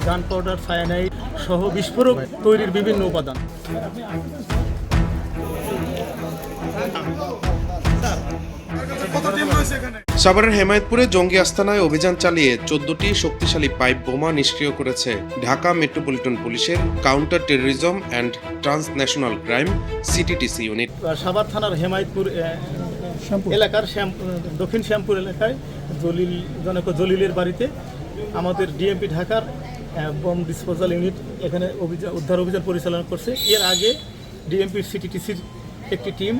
গান powder, cyanide সহ বিস্ফোরক তৈরির বিভিন্ন উপাদান। সাভারের হেমায়েতপুরে জঙ্গি আস্তানায় অভিযান চালিয়ে 14টি শক্তিশালী পাইপ বোমা নিষ্ক্রিয় করেছে ঢাকা মেট্রোপলিটন পুলিশের counter terrorism and transnational crime CTTC unit. Savar থানার হেমায়েতপুর এলাকার দক্ষিণ শ্যামপুর এলাকায় জলিলের বাড়িতে আমাদের ডিএমপি ঢাকার বোম ডিসপোজাল ইউনিট এখানে উদ্ধার অভিযান পরিচালনা করছে। এর আগে ডিএমপির সিটিটিসির একটি টিম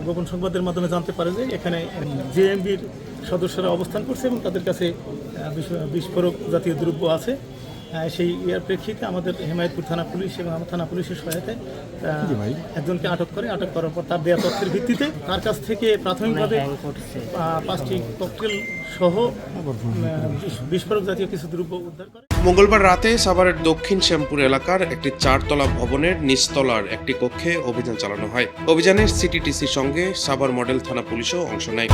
গোপন সংবাদের মাধ্যমে জানতে পারে যে এখানে জেএমবির সদস্যরা অবস্থান করছে এবং তাদের কাছে বিস্ফোরক জাতীয় দ্রব্য আছে। সেই এর প্রেক্ষিতে আমাদের হেমায়েতপুর থানা পুলিশ এবং আমার থানা পুলিশের সহায়তায় একজনকে আটক করার পর তার দেওয়া তথ্যের ভিত্তিতে তার কাছ থেকে প্রাথমিকভাবে 5টি ককটেল সহ বিস্ফোরক জাতীয় কিছু দ্রব্য উদ্ধার করে। মঙ্গলবার রাতে সাভারের দক্ষিণ শ্যামপুর এলাকার একটি 4তলা ভবনের নিচতলার একটি কক্ষে অভিযান চালানো হয়। অভিযানে সিটিটিসির সঙ্গে সাভার মডেল থানা পুলিশও অংশ নেয়।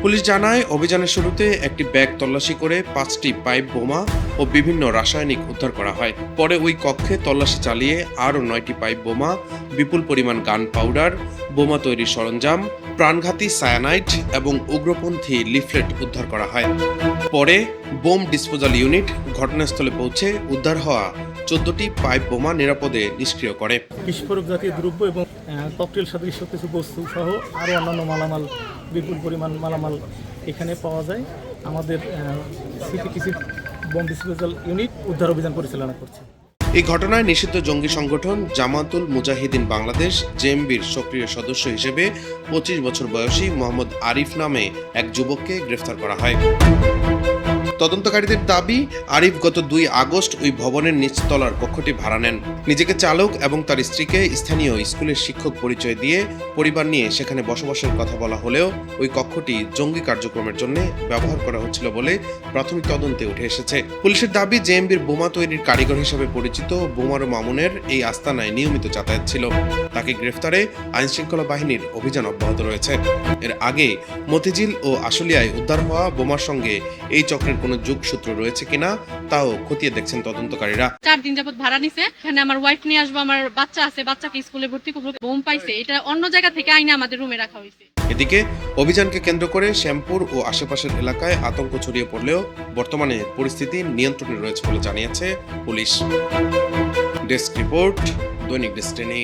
পুলিশ জানায়, অভিযানের শুরুতে একটি ব্যাগ তল্লাশি করে 5টি পাইপ বোমা ও বিভিন্ন রাসায়নিক উদ্ধার করা হয়। পরে ওই কক্ষে তল্লাশি চালিয়ে আরও 9টি পাইপ বোমা, বিপুল পরিমাণ গান পাউডার, বোমা তৈরির সরঞ্জাম, প্রাণঘাতী সায়ানাইড এবং উগ্রপন্থী লিফলেট উদ্ধার করা হয়। পরে বোম ডিসপোজাল ইউনিট ঘটনাস্থলে পৌঁছে উদ্ধার হওয়া 14টি পাইপ বোমা নিরাপদে নিষ্ক্রিয় করে। বিস্ফোরক জাতীয় দ্রব্য এবং ককটেল সদৃশ কিছু বস্তু সহ আরও অন্যান্য মালামাল, বিপুল পরিমাণ মালামাল এখানে পাওয়া যায়। আমাদের সিটিটিসি বোম ডিসপোজাল ইউনিট উদ্ধার অভিযান পরিচালনা করছে। এই ঘটনায় নিষিদ্ধ জঙ্গি সংগঠন জামাতুল মুজাহিদিন বাংলাদেশ জেএমবির সক্রিয় সদস্য হিসেবে 25 বছর বয়সী মোহাম্মদ আরিফ নামে এক যুবককে গ্রেফতার করা হয়। তদন্তকারীদের দাবি, আরিফ গত 2 আগস্ট ওই ভবনের নিচতলার কক্ষটি ভাড়া নেন। নিজেকে চালক এবং তার স্ত্রীকে স্থানীয় স্কুলের শিক্ষক পরিচয় দিয়ে পরিবার নিয়ে সেখানে বসবাসের কথা বলা হলেও ওই কক্ষটি জঙ্গি কার্যক্রমের জন্য ব্যবহার করা হচ্ছিল বলে প্রাথমিক তদন্তে উঠে এসেছে। পুলিশের দাবি, জেএমবির বোমা তৈরির কারিগর হিসেবে পরিচিত বোমারু মামুনের এই আস্তানায় নিয়মিত যাতায়াত ছিল। তাকে গ্রেফতারে আইনশৃঙ্খলা বাহিনীর অভিযান অব্যাহত রয়েছে। এর আগে মতিঝিল ও আশুলিয়ায় উদ্ধার হওয়া বোমার সঙ্গে এই চক্রের কোনো যোগসূত্র রয়েছে কিনা তাও খতিয়ে দেখছেন তদন্তকারীরা। 4 দিন যাবত ভাড়া নিছে। এখানে আমার ওয়াইফ নিয়ে আসবো, আমার বাচ্চা আছে, বাচ্চাকে স্কুলে ভর্তি করবো। বোম পাইছে, এটা অন্য জায়গা থেকে আইনা আমাদের রুমে রাখা হয়েছে। এদিকে অভিযানকে কেন্দ্র করে শ্যামপুর ও আশেপাশের এলাকায় আতঙ্ক ছড়িয়ে পড়লেও বর্তমানে পরিস্থিতি নিয়ন্ত্রণে রয়েছে বলে জানিয়েছে পুলিশ। ডেস্ক রিপোর্ট, দৈনিক ডেস্টিনি।